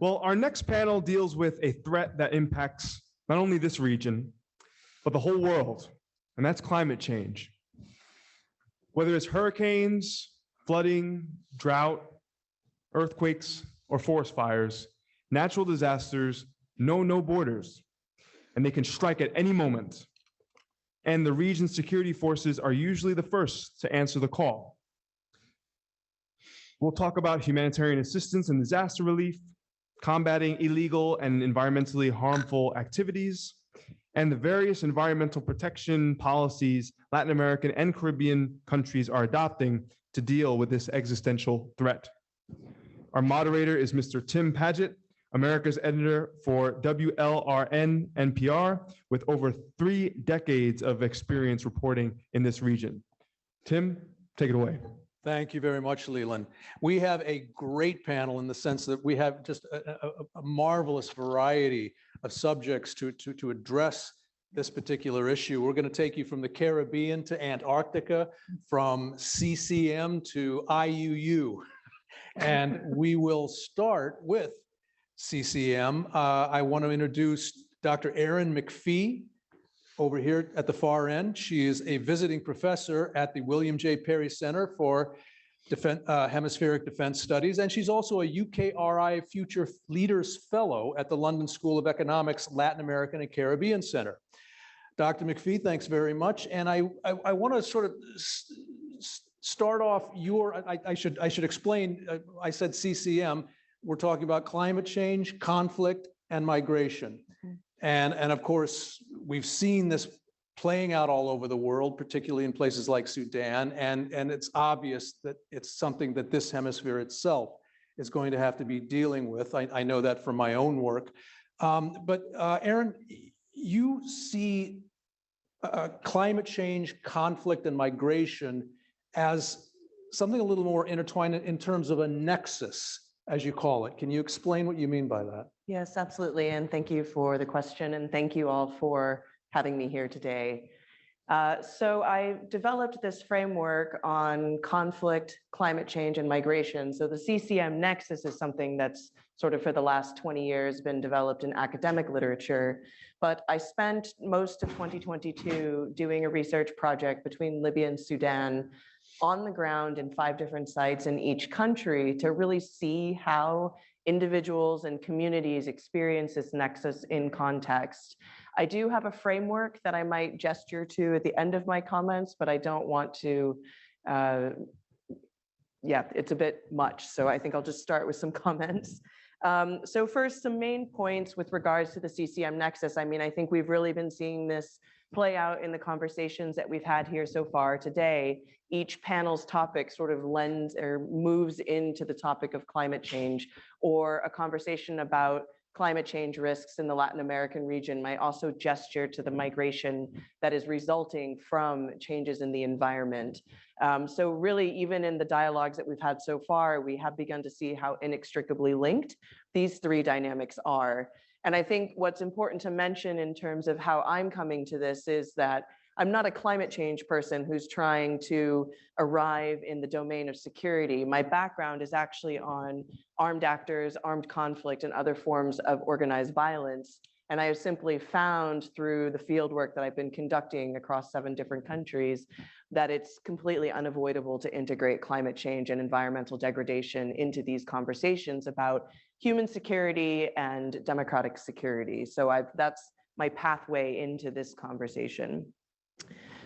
Well, our next panel deals with a threat that impacts not only this region, but the whole world, and that's climate change. Whether it's hurricanes, flooding, drought, earthquakes, or forest fires, natural disasters know no borders, and they can strike at any moment. And the region's security forces are usually the first to answer the call. We'll talk about humanitarian assistance and disaster relief, combating illegal and environmentally harmful activities, and the various environmental protection policies Latin American and Caribbean countries are adopting to deal with this existential threat. Our moderator is Mr. Tim Padgett, America's editor for WLRN NPR, with over 3 decades of experience reporting in this region. Tim, take it away. Thank you very much, Leland. We have a great panel in the sense that we have just a marvelous variety of subjects to address this particular issue. We're going to take you from the Caribbean to Antarctica, from CCM to IUU. And we will start with CCM. I want to introduce Dr. Erin McFee over here at the far end. She is a visiting professor at the William J. Perry Center for Hemispheric Defense Studies, and she's also a UKRI Future Leaders Fellow at the London School of Economics Latin American and Caribbean Center. Dr. McFee, thanks very much. And I want to sort of start off I should explain, I said CCM, we're talking about climate change, conflict, and migration. And of course, we've seen this playing out all over the world, particularly in places like Sudan, and it's obvious that it's something that this hemisphere itself is going to have to be dealing with. I know that from my own work. But Erin, you see climate change, conflict, and migration as something a little more intertwined in terms of a nexus, as you call it. Can you explain what you mean by that? Yes, absolutely. And thank you for the question. And thank you all for having me here today. So I developed this framework on conflict, climate change, and migration. So the CCM nexus is something that's sort of for the last 20 years been developed in academic literature. But I spent most of 2022 doing a research project between Libya and Sudan on the ground in 5 different sites in each country to really see how individuals and communities experience this nexus in context. I do have a framework that I might gesture to at the end of my comments, but I don't want to, it's a bit much. So I think I'll just start with some comments. So first, some main points with regards to the CCM nexus. I mean, I think we've really been seeing this play out in the conversations that we've had here so far today. Each panel's topic sort of lends or moves into the topic of climate change, or a conversation about climate change risks in the Latin American region might also gesture to the migration that is resulting from changes in the environment. So really, even in the dialogues that we've had so far, we have begun to see how inextricably linked these 3 dynamics are. And I think what's important to mention in terms of how I'm coming to this is that I'm not a climate change person who's trying to arrive in the domain of security. My background is actually on armed actors, armed conflict, and other forms of organized violence. And I have simply found through the field work that I've been conducting across 7 different countries that it's completely unavoidable to integrate climate change and environmental degradation into these conversations about human security and democratic security. So that's my pathway into this conversation.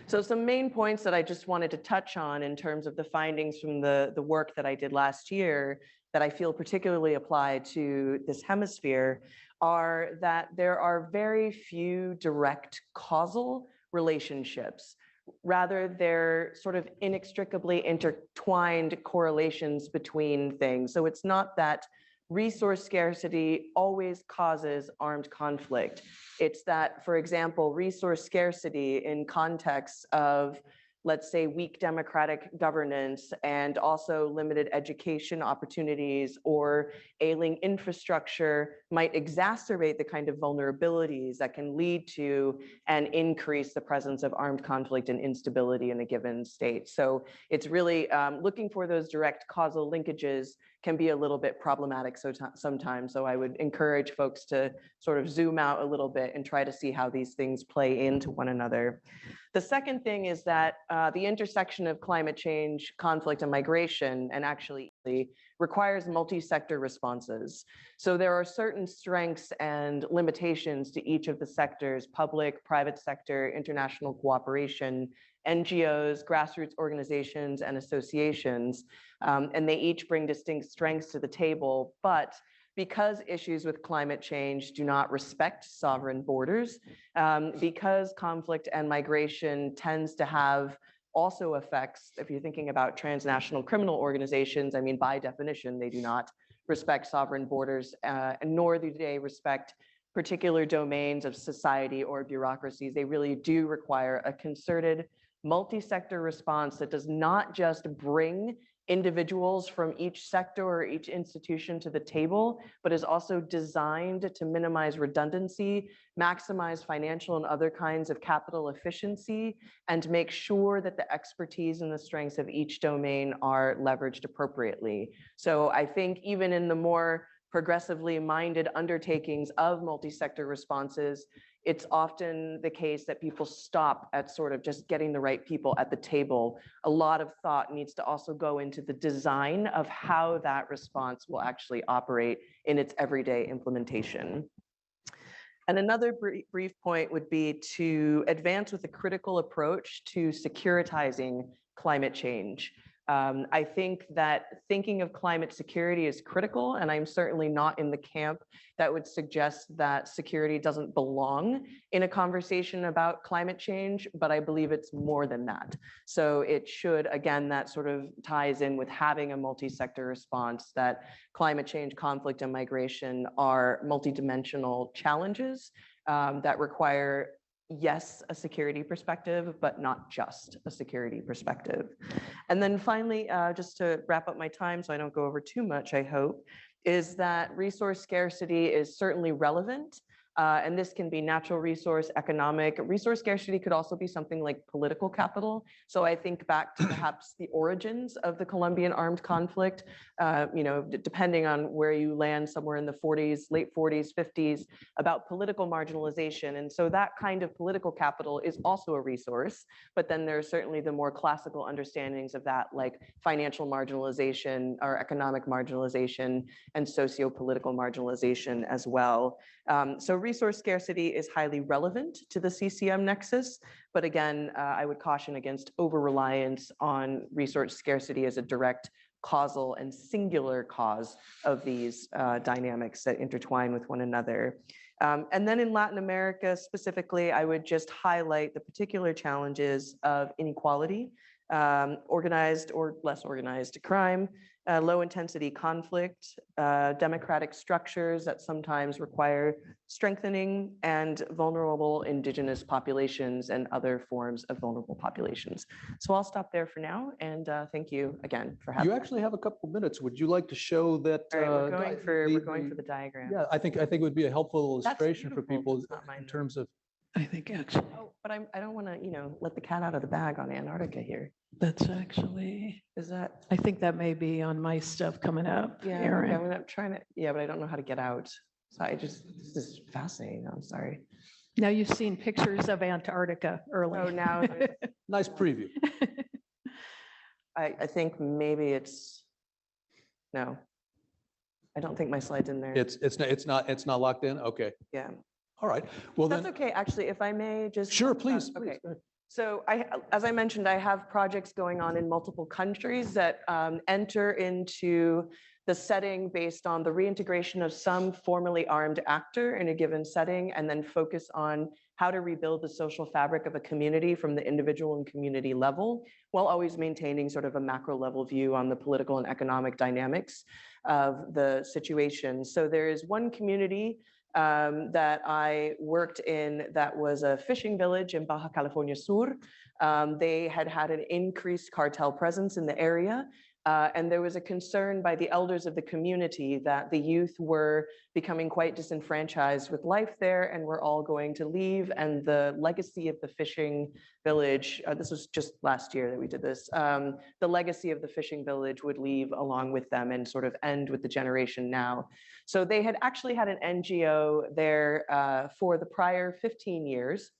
So some main points that I just wanted to touch on in terms of the findings from the work that I did last year that I feel particularly apply to this hemisphere are that there are very few direct causal relationships. Rather, they're sort of inextricably intertwined correlations between things. So it's not that resource scarcity always causes armed conflict. It's that, for example, resource scarcity in context of, let's say, weak democratic governance and also limited education opportunities or ailing infrastructure might exacerbate the kind of vulnerabilities that can lead to and increase the presence of armed conflict and instability in a given state. So it's really looking for those direct causal linkages can be a little bit problematic sometimes. So I would encourage folks to sort of zoom out a little bit and try to see how these things play into one another. The second thing is that the intersection of climate change, conflict, and migration, and actually requires multi-sector responses. So there are certain strengths and limitations to each of the sectors: public, private sector, international cooperation, NGOs, grassroots organizations, and associations. And they each bring distinct strengths to the table, but because issues with climate change do not respect sovereign borders, because conflict and migration tends to have also effects, if you're thinking about transnational criminal organizations, I mean, by definition, they do not respect sovereign borders, nor do they respect particular domains of society or bureaucracies. They really do require a concerted multi-sector response that does not just bring individuals from each sector or each institution to the table, but is also designed to minimize redundancy, maximize financial and other kinds of capital efficiency, and make sure that the expertise and the strengths of each domain are leveraged appropriately. So I think even in the more progressively minded undertakings of multi-sector responses, it's often the case that people stop at sort of just getting the right people at the table. A lot of thought needs to also go into the design of how that response will actually operate in its everyday implementation. And another brief point would be to advance with a critical approach to securitizing climate change. I think that thinking of climate security is critical, and I'm certainly not in the camp that would suggest that security doesn't belong in a conversation about climate change, but I believe it's more than that. So it should, again, that sort of ties in with having a multi-sector response, that climate change, conflict, and migration are multidimensional challenges that require, yes, a security perspective, but not just a security perspective. And then finally, just to wrap up my time so I don't go over too much, I hope, is that resource scarcity is certainly relevant. And this can be natural resource, economic. Resource scarcity could also be something like political capital. So I think back to perhaps the origins of the Colombian armed conflict, depending on where you land, somewhere in the 40s, late 40s, 50s, about political marginalization. And so that kind of political capital is also a resource, but then there are certainly the more classical understandings of that, like financial marginalization or economic marginalization and socio-political marginalization as well. So resource scarcity is highly relevant to the CCM nexus, but again, I would caution against over-reliance on resource scarcity as a direct causal and singular cause of these dynamics that intertwine with one another. And then in Latin America specifically, I would just highlight the particular challenges of inequality, organized or less organized crime, low intensity conflict, democratic structures that sometimes require strengthening, and vulnerable indigenous populations and other forms of vulnerable populations. So I'll stop there for now, and thank you again for having me. You actually have a couple minutes. Would you like to show that? All right, we're going for the diagram. Yeah, I think it would be a helpful illustration for people It's not mine, in terms of. I think actually, Oh, but I don't want to, let the cat out of the bag on Antarctica here. that's actually, Is that? I think that may be on my stuff coming up, Yeah, Erin. I'm trying to, but I don't know how to get out. So this is fascinating. I'm sorry. Now you've seen pictures of Antarctica early. Oh, now Nice preview. I think maybe it's, no. I don't think my slide's in there. It's not locked in. Okay. Yeah. All right. Well, That's then. okay. Actually, if I may just. Sure, please. Okay. Please. Go ahead. So as I mentioned, I have projects going on in multiple countries that enter into the setting based on the reintegration of some formerly armed actor in a given setting, and then focus on how to rebuild the social fabric of a community from the individual and community level, while always maintaining sort of a macro level view on the political and economic dynamics of the situation. So there is one community that I worked in that was a fishing village in Baja California Sur. They had an increased cartel presence in the area. And there was a concern by the elders of the community that the youth were becoming quite disenfranchised with life there and were all going to leave. And the legacy of the fishing village, this was just last year that we did this, the legacy of the fishing village would leave along with them and sort of end with the generation now. So they had actually had an NGO there for the prior 15 years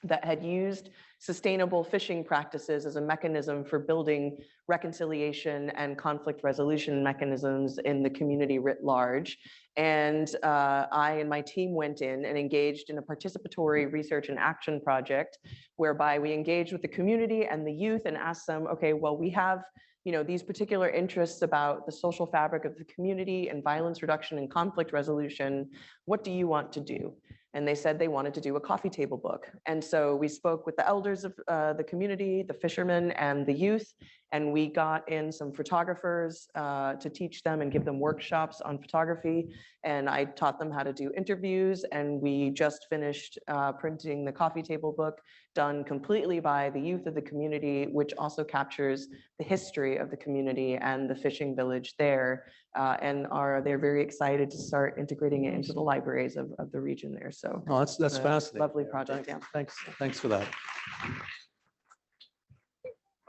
that had used sustainable fishing practices as a mechanism for building reconciliation and conflict resolution mechanisms in the community writ large. And I and my team went in and engaged in a participatory research and action project whereby we engaged with the community and the youth and asked them, okay, well, we have these particular interests about the social fabric of the community and violence reduction and conflict resolution. What do you want to do? And they said they wanted to do a coffee table book. And so we spoke with the elders of the community, the fishermen and the youth, and we got in some photographers to teach them and give them workshops on photography. And I taught them how to do interviews, and we just finished printing the coffee table book, done completely by the youth of the community, which also captures the history of the community and the fishing village there. And they're very excited to start integrating it into the libraries of the region there. So that's it's a fascinating. lovely project. Yeah. Thanks for that.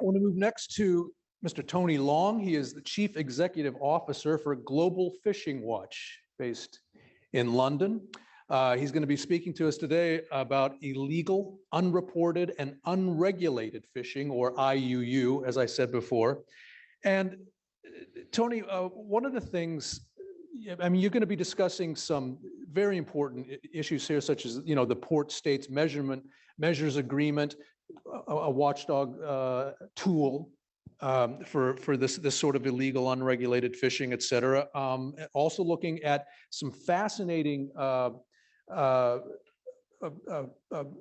I want to move next to Mr. Tony Long. He is the Chief Executive Officer for Global Fishing Watch, based in London. He's going to be speaking to us today about illegal, unreported, and unregulated fishing, or IUU, as I said before. And Tony, one of the things, I mean, you're going to be discussing some very important issues here, such as, the Port States Measures Agreement, a watchdog tool for this sort of illegal, unregulated fishing, et cetera. Also looking at some fascinating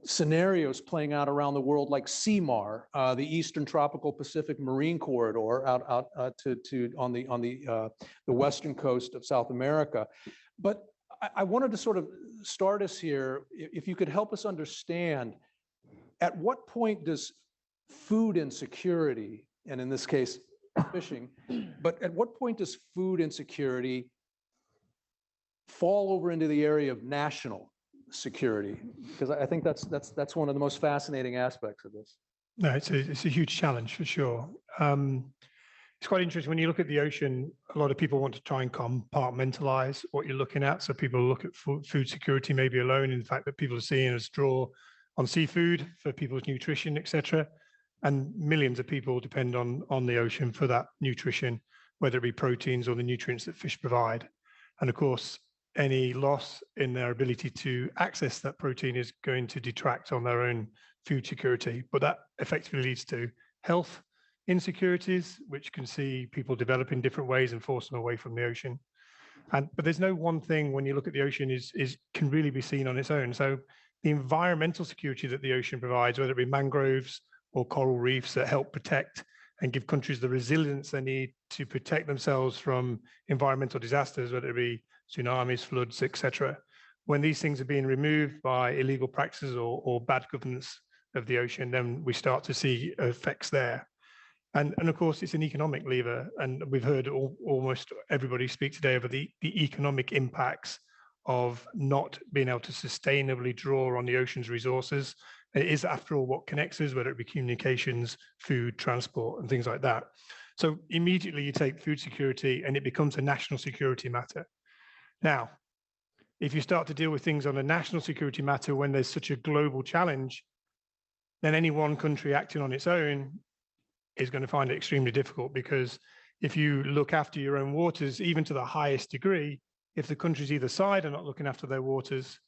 scenarios playing out around the world, like CMAR, the Eastern Tropical Pacific Marine Corridor, out on the western coast of South America. But I wanted to sort of start us here, if you could help us understand, at what point does food insecurity, and in this case, fishing, but at what point does food insecurity fall over into the area of national security? Because I think that's one of the most fascinating aspects of this. No, it's a huge challenge for sure. It's quite interesting when you look at the ocean. A lot of people want to try and compartmentalize what you're looking at. So people look at food security maybe alone in the fact that people are seeing us draw on seafood for people's nutrition, etc. And millions of people depend on the ocean for that nutrition, whether it be proteins or the nutrients that fish provide. And of course, any loss in their ability to access that protein is going to detract on their own food security. But that effectively leads to health insecurities, which can see people develop in different ways and force them away from the ocean. But there's no one thing when you look at the ocean can really be seen on its own. So the environmental security that the ocean provides, whether it be mangroves or coral reefs that help protect and give countries the resilience they need to protect themselves from environmental disasters, whether it be tsunamis, floods, etc. When these things are being removed by illegal practices or bad governance of the ocean, then we start to see effects there. And of course, it's an economic lever. And we've heard almost everybody speak today about the economic impacts of not being able to sustainably draw on the ocean's resources. It is, after all, what connects us, whether it be communications, food, transport, and things like that. So immediately you take food security and it becomes a national security matter. Now, if you start to deal with things on a national security matter when there's such a global challenge, then any one country acting on its own is going to find it extremely difficult, because if you look after your own waters, even to the highest degree, if the countries either side are not looking after their waters,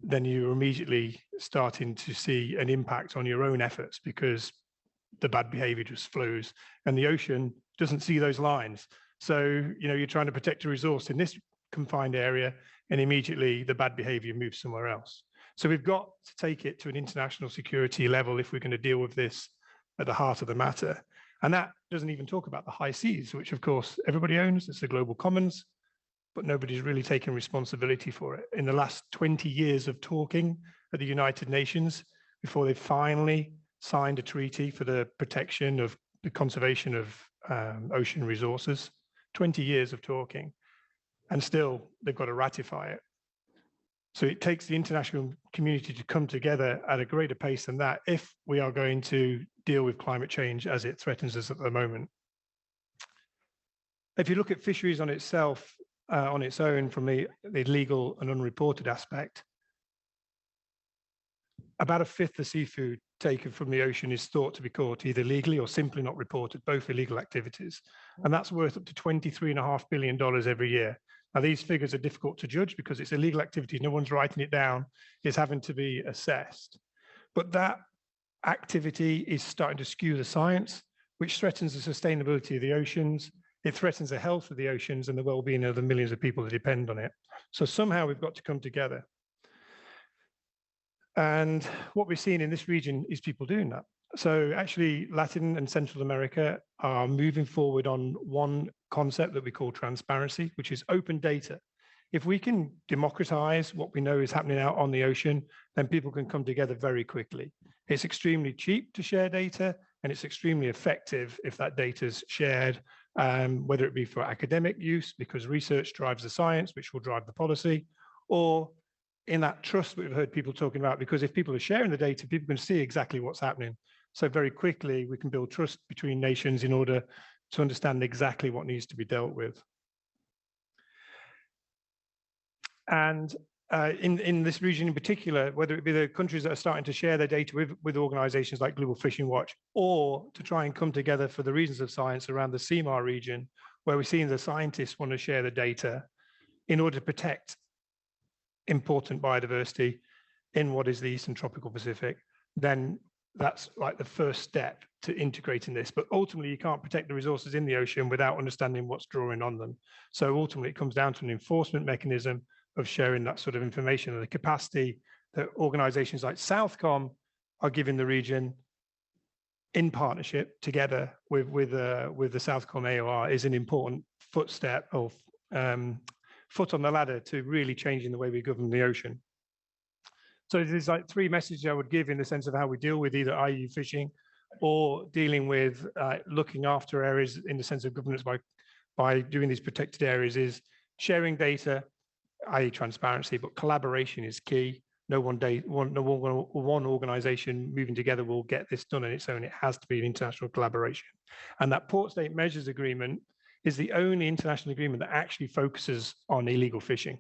then you're immediately starting to see an impact on your own efforts, because the bad behavior just flows and the ocean doesn't see those lines. So, you're trying to protect a resource in this confined area and immediately the bad behavior moves somewhere else. So we've got to take it to an international security level if we're going to deal with this at the heart of the matter. And that doesn't even talk about the high seas, which of course everybody owns. It's the global commons, but nobody's really taken responsibility for it. In the last 20 years of talking at the United Nations, before they finally signed a treaty for the protection of the conservation of ocean resources, 20 years of talking, and still they've got to ratify it. So it takes the international community to come together at a greater pace than that if we are going to deal with climate change as it threatens us at the moment. If you look at fisheries on itself, on its own from the legal and unreported aspect, about a fifth of seafood taken from the ocean is thought to be caught either legally or simply not reported, both illegal activities. And that's worth up to $23.5 billion every year. Now, these figures are difficult to judge because it's illegal activity. No one's writing it down. It's having to be assessed. But that activity is starting to skew the science, which threatens the sustainability of the oceans. It threatens the health of the oceans and the well-being of the millions of people that depend on it. So somehow we've got to come together. And what we're seeing in this region is people doing that. So actually, Latin and Central America are moving forward on one concept that we call transparency, which is open data. If we can democratize what we know is happening out on the ocean, then people can come together very quickly. It's extremely cheap to share data, and it's extremely effective if that data is shared, whether it be for academic use, because research drives the science, which will drive the policy, or in that trust we've heard people talking about, because if people are sharing the data, people can see exactly what's happening. So very quickly, we can build trust between nations in order to understand exactly what needs to be dealt with. And in this region in particular, whether it be the countries that are starting to share their data with organizations like Global Fishing Watch, or to try and come together for the reasons of science around the CMAR region, where we're seeing the scientists want to share the data in order to protect important biodiversity in what is the Eastern Tropical Pacific, then that's like the first step to integrating this. But ultimately, you can't protect the resources in the ocean without understanding what's drawing on them. So ultimately, it comes down to an enforcement mechanism of sharing that sort of information, and the capacity that organizations like Southcom are giving the region in partnership together with the Southcom AOR is an important footstep or foot on the ladder to really changing the way we govern the ocean. So there's like three messages I would give in the sense of how we deal with either IUU fishing or dealing with looking after areas in the sense of governance by doing these protected areas is sharing data, i.e. transparency, but collaboration is key. No one organization moving together will get this done on its own. It has to be an international collaboration. And that Port State Measures Agreement is the only international agreement that actually focuses on illegal fishing.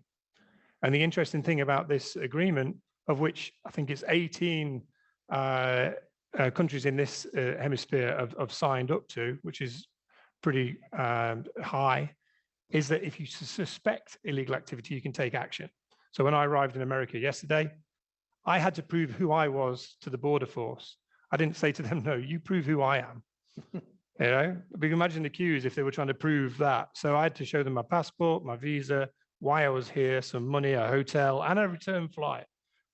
And the interesting thing about this agreement, of which I think it's 18 countries in this hemisphere have signed up to, which is pretty high, is that if you suspect illegal activity, you can take action. So when I arrived in America yesterday, I had to prove who I was to the border force. I didn't say to them, no, you prove who I am. You know, but you can imagine the queues if they were trying to prove that. So I had to show them my passport, my visa, why I was here, some money, a hotel, and a return flight.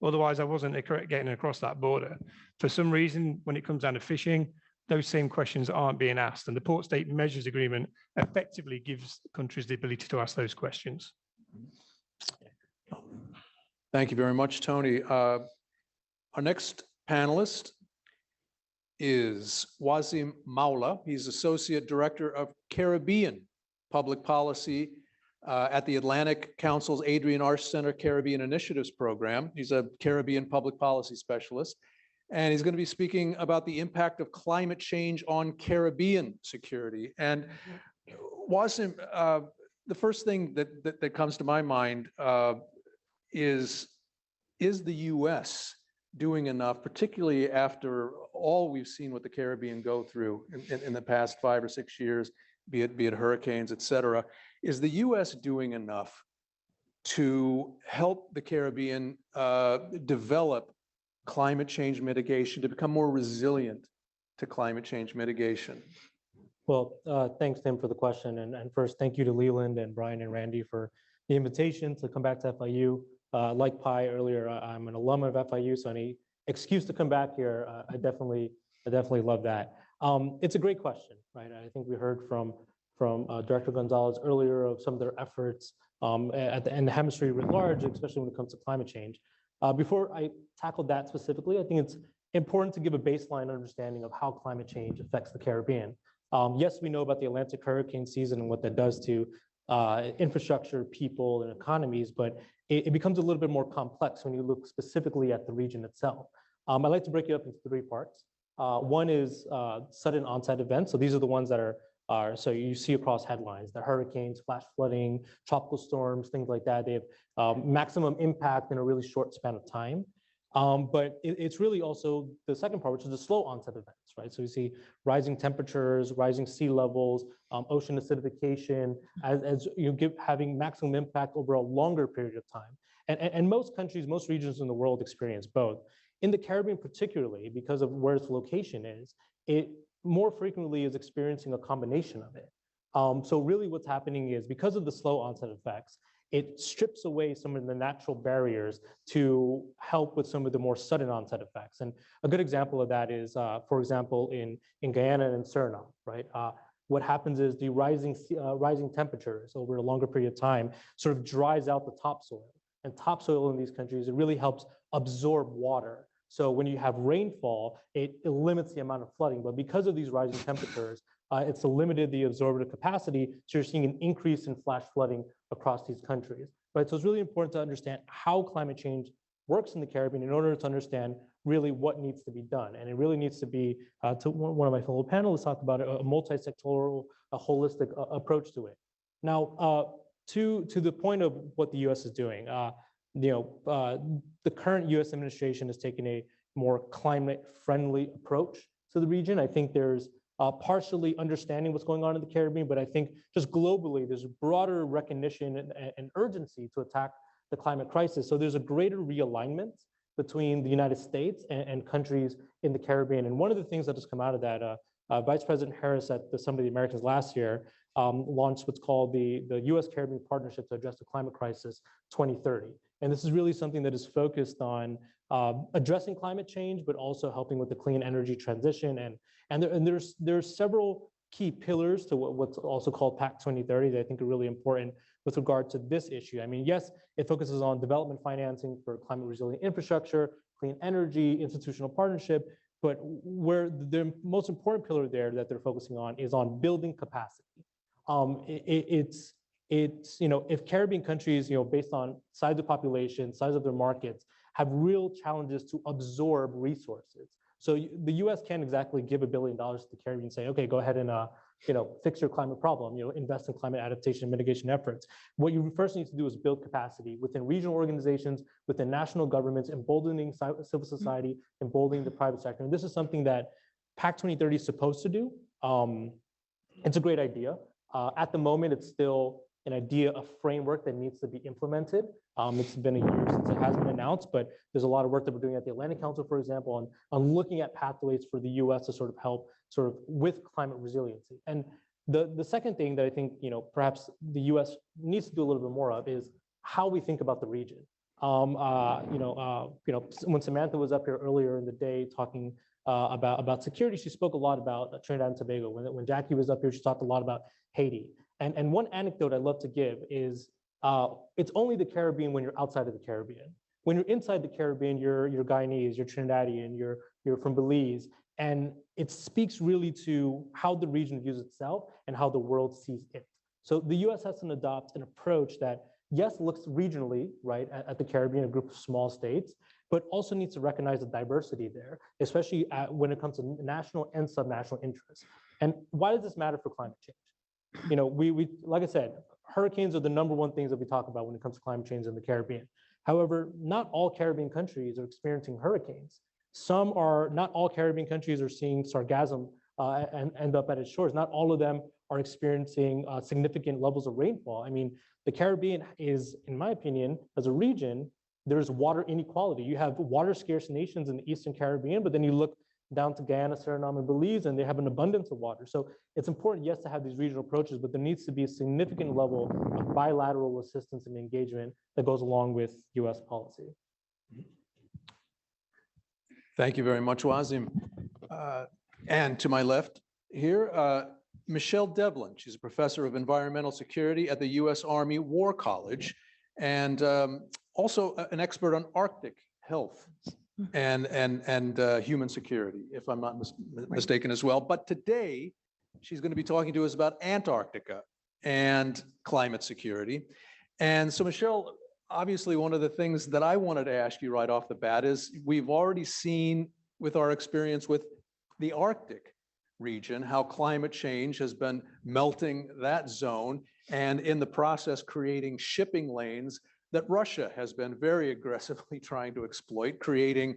Otherwise, I wasn't getting across that border. For some reason, when it comes down to fishing, those same questions aren't being asked. And the Port State Measures Agreement effectively gives countries the ability to ask those questions. Thank you very much, Tony. Our next panelist is Wazim Mowla. He's Associate Director of Caribbean Public Policy at the Atlantic Council's Adrienne Arsht Center Caribbean Initiatives Program. He's a Caribbean public policy specialist, and he's going to be speaking about the impact of climate change on Caribbean security. And Wazim, the first thing that comes to my mind is the U.S. doing enough, particularly after all we've seen what the Caribbean go through in the past 5 or 6 years, be it hurricanes, et cetera. Is the U.S. doing enough to help the Caribbean develop climate change mitigation, to become more resilient to climate change mitigation? Well, thanks, Tim, for the question. And first, thank you to Leland and Brian and Randy for the invitation to come back to FIU. Like Pi earlier, I'm an alum of FIU, so any excuse to come back here, I definitely love that. It's a great question, right? I think we heard from Director Gonzalez earlier of some of their efforts in the hemisphere writ large, especially when it comes to climate change. Before I tackle that specifically, I think it's important to give a baseline understanding of how climate change affects the Caribbean. Yes, we know about the Atlantic hurricane season and what that does to infrastructure, people, and economies, but it becomes a little bit more complex when you look specifically at the region itself. I'd like to break it up into three parts. One is sudden onset events. So these are the ones that so you see across headlines, the hurricanes, flash flooding, tropical storms, things like that. They have maximum impact in a really short span of time. But it's really also the second part, which is the slow onset events, right? So we see rising temperatures, rising sea levels, ocean acidification, as you having maximum impact over a longer period of time. And most countries, most regions in the world experience both. In the Caribbean particularly, because of where its location is, it more frequently is experiencing a combination of it. So really what's happening is because of the slow onset effects, it strips away some of the natural barriers to help with some of the more sudden onset effects. And a good example of that is, for example, in Guyana and Suriname, right? What happens is the rising temperatures over a longer period of time sort of dries out the topsoil. And topsoil in these countries, it really helps absorb water. So when you have rainfall, it limits the amount of flooding. But because of these rising temperatures, it's limited the absorptive capacity. So you're seeing an increase in flash flooding across these countries, right? So it's really important to understand how climate change works in the Caribbean in order to understand really what needs to be done. And it really needs to be, to one of my fellow panelists talked about it, a multi-sectoral, a holistic approach to it. Now, to the point of what the US is doing, the current US administration has taken a more climate-friendly approach to the region. I think there's partially understanding what's going on in the Caribbean, but I think just globally, there's a broader recognition and urgency to attack the climate crisis. So there's a greater realignment between the United States and countries in the Caribbean. And one of the things that has come out of that, Vice President Harris at the Summit of the Americas last year launched what's called the US Caribbean Partnership to Address the Climate Crisis 2030. And this is really something that is focused on addressing climate change, but also helping with the clean energy transition. And there's several key pillars to what's also called PAC 2030 that I think are really important with regard to this issue. I mean, yes, it focuses on development financing for climate resilient infrastructure, clean energy, institutional partnership, but where the most important pillar there that they're focusing on is on building capacity. If Caribbean countries, based on size of population, size of their markets, have real challenges to absorb resources. So the US can't exactly give $1 billion to the Caribbean and say, okay, go ahead and fix your climate problem, invest in climate adaptation and mitigation efforts. What you first need to do is build capacity within regional organizations, within national governments, emboldening civil society, emboldening the private sector. And this is something that PAC 2030 is supposed to do. It's a great idea. At the moment, it's still an idea, a framework that needs to be implemented. It's been a year since it has been announced, but there's a lot of work that we're doing at the Atlantic Council, for example, on looking at pathways for the US to sort of help with climate resiliency. And the second thing that I think, perhaps the US needs to do a little bit more of is how we think about the region. When Samantha was up here earlier in the day talking about security, she spoke a lot about Trinidad and Tobago. When Jackie was up here, she talked a lot about Haiti. And one anecdote I'd love to give is it's only the Caribbean when you're outside of the Caribbean. When you're inside the Caribbean, you're Guyanese, you're Trinidadian, you're from Belize. And it speaks really to how the region views itself and how the world sees it. So the US has to adopt an approach that, yes, looks regionally, right, at the Caribbean, a group of small states, but also needs to recognize the diversity there, especially when it comes to national and subnational interests. And why does this matter for climate change? We like I said, hurricanes are the #1 things that we talk about when it comes to climate change in the Caribbean. However, not all Caribbean countries are experiencing hurricanes. Not all Caribbean countries are seeing sargassum and end up at its shores. Not all of them are experiencing significant levels of rainfall. I mean, the Caribbean is, in my opinion, as a region, there's water inequality. You have water scarce nations in the Eastern Caribbean, but then you look down to Guyana, Suriname, and Belize, and they have an abundance of water. So it's important, yes, to have these regional approaches, but there needs to be a significant level of bilateral assistance and engagement that goes along with US policy. Thank you very much, Wazim. And to my left here, Michele Devlin. She's a professor of environmental security at the US Army War College, and also an expert on Arctic health and human security, if I'm not mistaken as well. But today, she's going to be talking to us about Antarctica and climate security. And so, Michele, obviously, one of the things that I wanted to ask you right off the bat is we've already seen with our experience with the Arctic region, how climate change has been melting that zone and in the process creating shipping lanes that Russia has been very aggressively trying to exploit, creating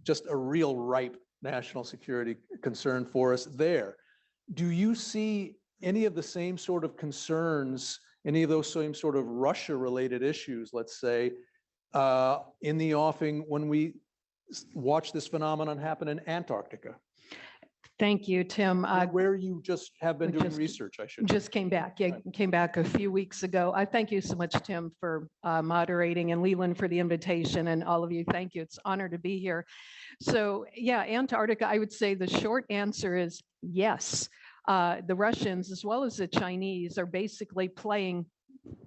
just a real ripe national security concern for us there. Do you see any of the same sort of concerns, any of those same sort of Russia-related issues, let's say, in the offing when we watch this phenomenon happen in Antarctica? Thank you, Tim. Where you just have been doing research, I should say. Just came back. Yeah, came back a few weeks ago. I thank you so much, Tim, for moderating, and Leland for the invitation, and all of you. Thank you. It's an honor to be here. So yeah, Antarctica, I would say the short answer is yes. The Russians, as well as the Chinese, are basically playing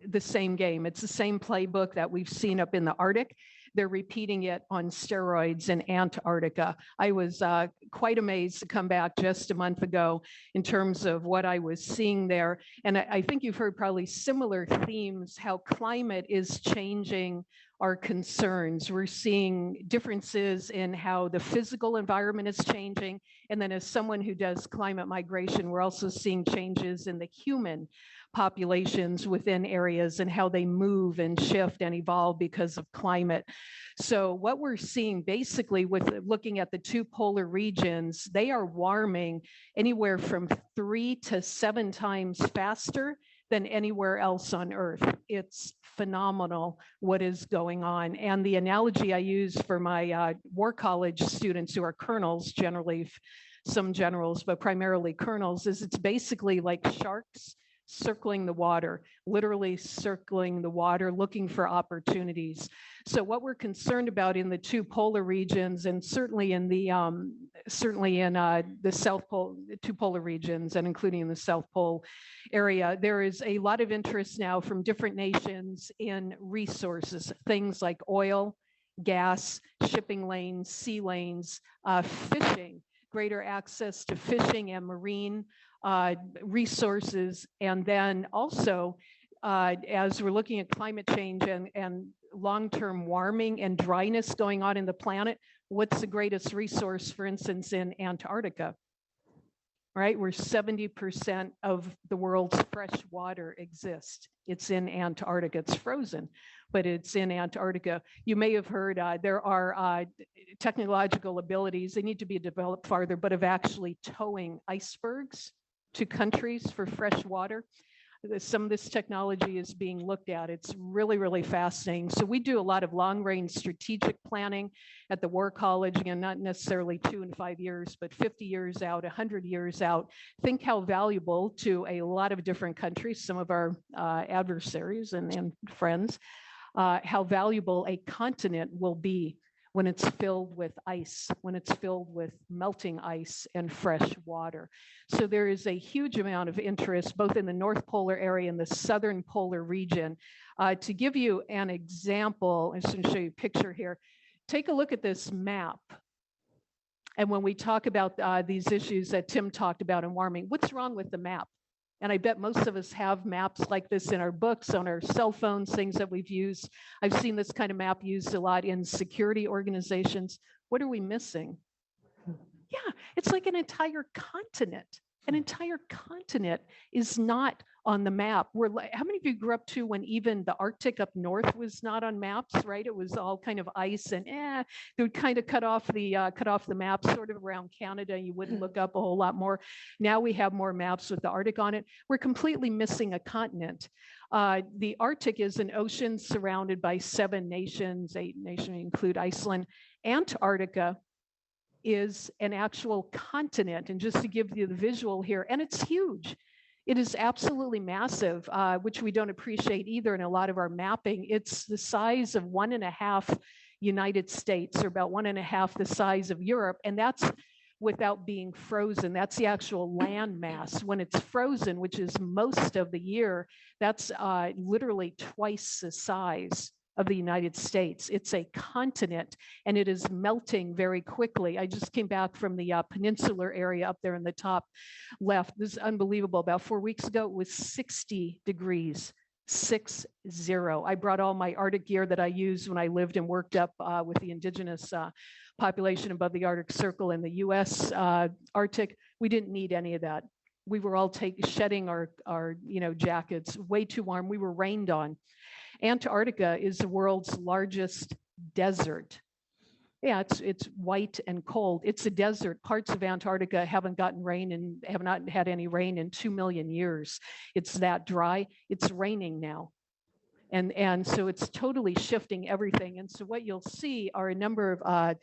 the same game. It's the same playbook that we've seen up in the Arctic. They're repeating it on steroids in Antarctica. I was quite amazed to come back just a month ago in terms of what I was seeing there. And I think you've heard probably similar themes, how climate is changing our concerns. We're seeing differences in how the physical environment is changing. And then as someone who does climate migration, we're also seeing changes in the human populations within areas and how they move and shift and evolve because of climate. So what we're seeing basically with looking at the two polar regions, they are warming anywhere from 3 to 7 times faster than anywhere else on Earth. It's phenomenal what is going on. And the analogy I use for my war college students who are colonels, generally some generals, but primarily colonels, is it's basically like sharks circling the water, literally circling the water, looking for opportunities. So what we're concerned about in the two polar regions, and certainly in the South Pole, the two polar regions, and including in the South Pole area, there is a lot of interest now from different nations in resources, things like oil, gas, shipping lanes, sea lanes, fishing, greater access to fishing and marine resources. And then also, as we're looking at climate change and long-term warming and dryness going on in the planet, what's the greatest resource, for instance, in Antarctica? Right, where 70% of the world's fresh water exists. It's in Antarctica. It's frozen, but it's in Antarctica. You may have heard there are technological abilities, they need to be developed farther, but of actually towing icebergs to countries for fresh water. Some of this technology is being looked at. It's really, really fascinating. So we do a lot of long-range strategic planning at the War College, again, not necessarily 2 and 5 years, but 50 years out, 100 years out. Think how valuable to a lot of different countries, some of our adversaries and friends, how valuable a continent will be when it's filled with ice, when it's filled with melting ice and fresh water. So there is a huge amount of interest, both in the North Polar area and the Southern Polar region. To give you an example, I'm just gonna show you a picture here. Take a look at this map. And when we talk about these issues that Tim talked about in warming, what's wrong with the map? And I bet most of us have maps like this in our books, on our cell phones, things that we've used. I've seen this kind of map used a lot in security organizations. What are we missing? Yeah, it's like an entire continent. An entire continent is not on the map. How many of you grew up to when even the Arctic up north was not on maps, right? It was all kind of ice and they would kind of cut off the map sort of around Canada. You wouldn't look up a whole lot more. Now we have more maps with the Arctic on it. We're completely missing a continent. The Arctic is an ocean surrounded by 7 nations, 8 nations include Iceland. Antarctica is an actual continent. And just to give you the visual here, and it's huge. It is absolutely massive, which we don't appreciate either in a lot of our mapping. It's the size of 1.5 United States, or about 1.5 the size of Europe. And that's without being frozen. That's the actual land mass. When it's frozen, which is most of the year, that's literally twice the size of the United States. It's a continent, and it is melting very quickly. I just came back from the peninsular area up there in the top left. This is unbelievable. About 4 weeks ago, it was 60 degrees. 60. I brought all my Arctic gear that I used when I lived and worked up with the indigenous population above the Arctic Circle in the US Arctic. We didn't need any of that. We were all shedding our jackets, way too warm. We were rained on. Antarctica is the world's largest desert. Yeah, it's white and cold. It's a desert. Parts of Antarctica haven't gotten rain and have not had any rain in 2 million years. It's that dry. It's raining now. And so it's totally shifting everything. And so what you'll see are a number of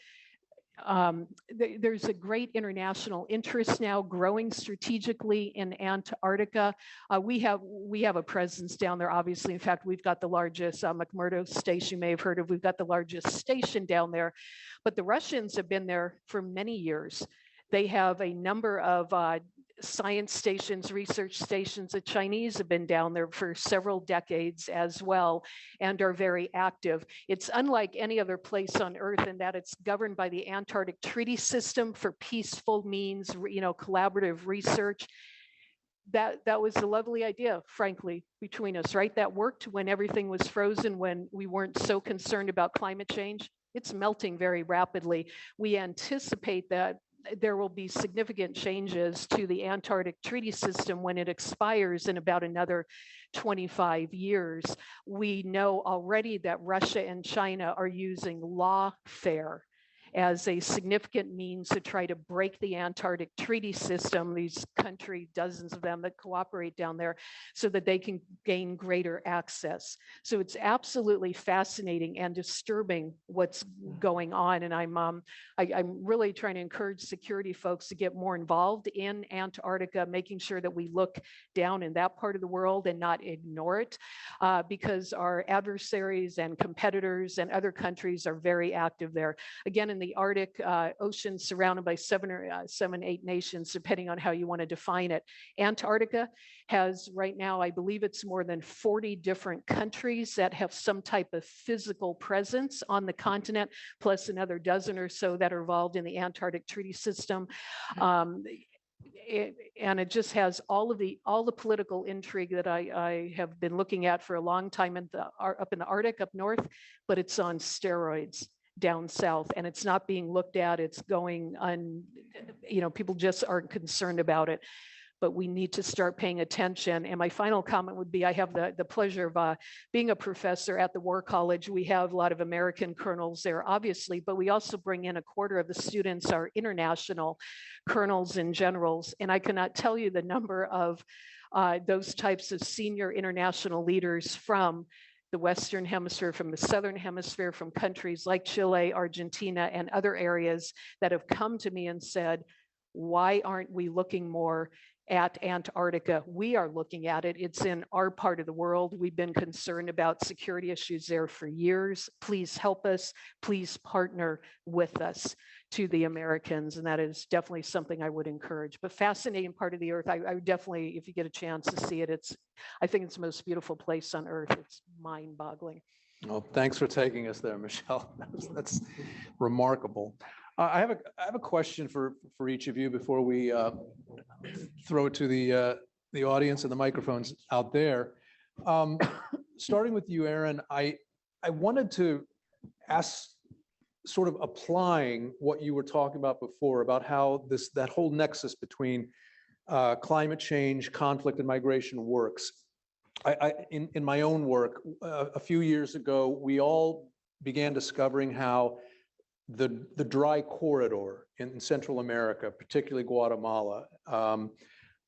there's a great international interest now growing strategically in Antarctica. We have a presence down there, obviously. In fact, we've got the largest McMurdo station you may have heard of. We've got the largest station down there, but the Russians have been there for many years. They have a number of science stations, research stations. The Chinese have been down there for several decades as well and are very active. It's unlike any other place on Earth in that it's governed by the Antarctic Treaty System for peaceful means, collaborative research. That was a lovely idea, frankly, between us, right? That worked when everything was frozen, when we weren't so concerned about climate change. It's melting very rapidly. We anticipate that there will be significant changes to the Antarctic Treaty System when it expires in about another 25 years. We know already that Russia and China are using lawfare as a significant means to try to break the Antarctic Treaty System, these countries, dozens of them that cooperate down there, so that they can gain greater access. So it's absolutely fascinating and disturbing what's going on. And I'm really trying to encourage security folks to get more involved in Antarctica, making sure that we look down in that part of the world and not ignore it, because our adversaries and competitors and other countries are very active there. Again, in the Arctic Ocean, surrounded by 8 nations, depending on how you want to define it. Antarctica has right now, I believe it's more than 40 different countries that have some type of physical presence on the continent, plus another dozen or so that are involved in the Antarctic Treaty System. And it just has all the political intrigue that I have been looking at for a long time up in the Arctic, up north, but it's on steroids down south, and it's not being looked at. It's going people just aren't concerned about it, but we need to start paying attention. And my final comment would be, I have the pleasure of being a professor at the War College. We have a lot of American colonels there, obviously, but we also bring in a quarter of the students are international colonels and generals. And I cannot tell you the number of those types of senior international leaders from the Western Hemisphere, from the Southern Hemisphere, from countries like Chile, Argentina, and other areas that have come to me and said, why aren't we looking more at Antarctica? We are looking at it. It's in our part of the world. We've been concerned about security issues there for years. Please help us. Please partner with us to the Americans. And that is definitely something I would encourage. But fascinating part of the Earth. I would definitely, if you get a chance to see it, I think it's the most beautiful place on Earth. It's mind-boggling. Well, thanks for taking us there, Michele. That's remarkable. I have a question for each of you before we throw it to the audience and the microphones out there. Starting with you, Erin, I wanted to ask, sort of applying what you were talking about before, about how that whole nexus between climate change, conflict, and migration works. In my own work, a few years ago, we all began discovering how the dry corridor in Central America, particularly Guatemala,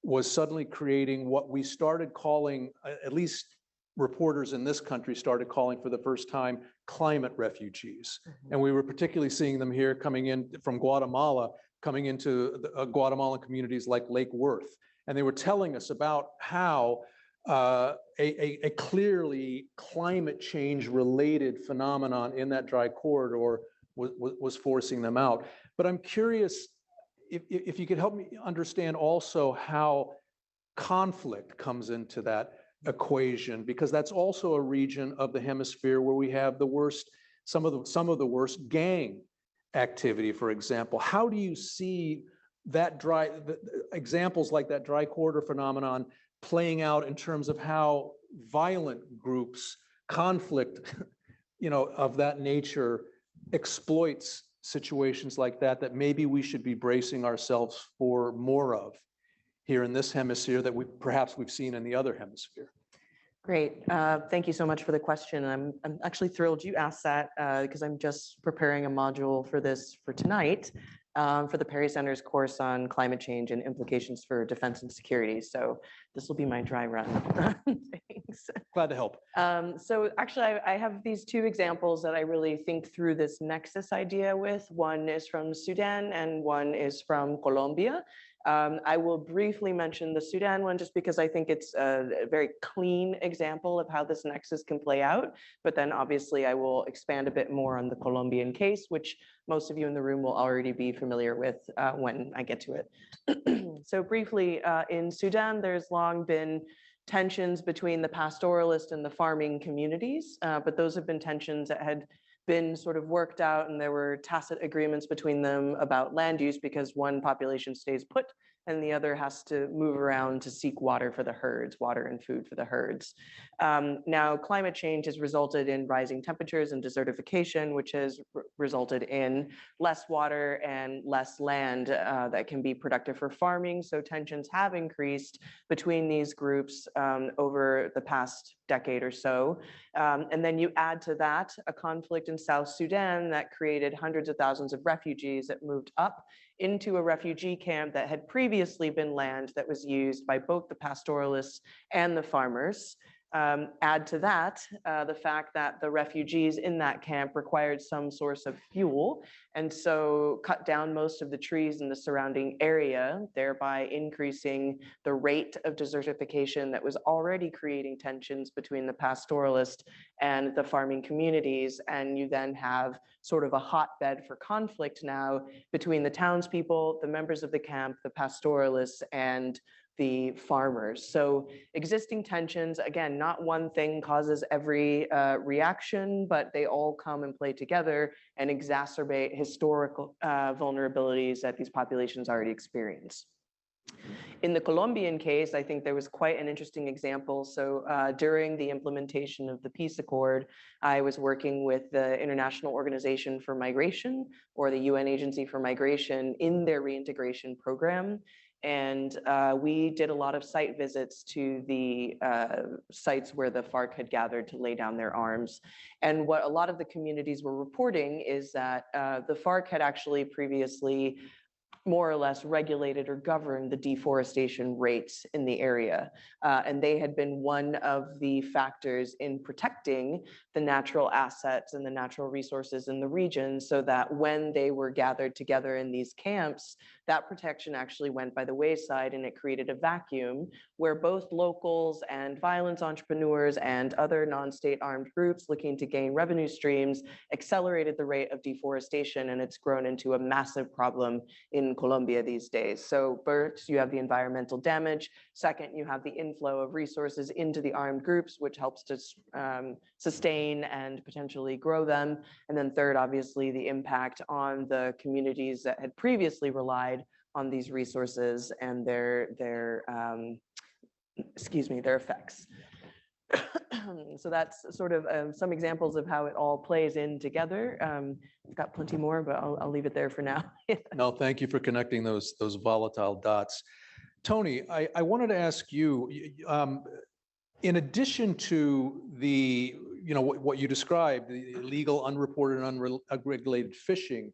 was suddenly creating what we started calling, at least reporters in this country started calling for the first time, climate refugees. And we were particularly seeing them here coming in from Guatemala, coming into the Guatemalan communities like Lake Worth. And they were telling us about how a clearly climate change related phenomenon in that dry corridor was forcing them out. But I'm curious if you could help me understand also how conflict comes into that equation, because that's also a region of the hemisphere where we have the worst, some of the worst gang activity, for example. How do you see that examples like that dry quarter phenomenon playing out in terms of how violent groups, conflict, of that nature exploits situations like that maybe we should be bracing ourselves for more of here in this hemisphere that we've seen in the other hemisphere? Great. Thank you so much for the question. I'm actually thrilled you asked that because I'm just preparing a module for this for tonight for the Perry Center's course on climate change and implications for defense and security. So this will be my dry run. Thanks. Glad to help. So actually, I have these two examples that I really think through this nexus idea with. One is from Sudan and one is from Colombia. I will briefly mention the Sudan one just because I think it's a very clean example of how this nexus can play out. But then obviously I will expand a bit more on the Colombian case, which most of you in the room will already be familiar with when I get to it. So briefly, in Sudan, there's long been tensions between the pastoralist and the farming communities, but those have been tensions that had been sort of worked out, and there were tacit agreements between them about land use because one population stays put and the other has to move around to seek water for the herds, water and food for the herds. Now, climate change has resulted in rising temperatures and desertification, which has resulted in less water and less land that can be productive for farming. So tensions have increased between these groups over the past decade or so. And then you add to that a conflict in South Sudan that created hundreds of thousands of refugees that moved up into a refugee camp that had previously been land that was used by both the pastoralists and the farmers. Add to that the fact that the refugees in that camp required some source of fuel, and so cut down most of the trees in the surrounding area, thereby increasing the rate of desertification that was already creating tensions between the pastoralist and the farming communities. And you then have sort of a hotbed for conflict now between the townspeople, the members of the camp, the pastoralists, and the farmers. So existing tensions, again, not one thing causes every reaction, but they all come and play together and exacerbate historical vulnerabilities that these populations already experience. In the Colombian case, I think there was quite an interesting example. So during the implementation of the peace accord, I was working with the International Organization for Migration, or the UN Agency for Migration, in their reintegration program. And we did a lot of site visits to the sites where the FARC had gathered to lay down their arms. And what a lot of the communities were reporting is that the FARC had actually previously more or less regulated or governed the deforestation rates in the area. And they had been one of the factors in protecting the natural assets and the natural resources in the region, so that when they were gathered together in these camps, that protection actually went by the wayside, and it created a vacuum where both locals and violence entrepreneurs and other non-state armed groups looking to gain revenue streams accelerated the rate of deforestation, and it's grown into a massive problem in Colombia these days. So first, you have the environmental damage. Second, you have the inflow of resources into the armed groups, which helps to sustain and potentially grow them. And then third, obviously, the impact on the communities that had previously relied on these resources and their effects. So that's sort of some examples of how it all plays in together. I've got plenty more, but I'll leave it there for now. No, thank you for connecting those volatile dots. Tony, I wanted to ask you, in addition to the, what you described, the illegal, unreported, and unregulated fishing,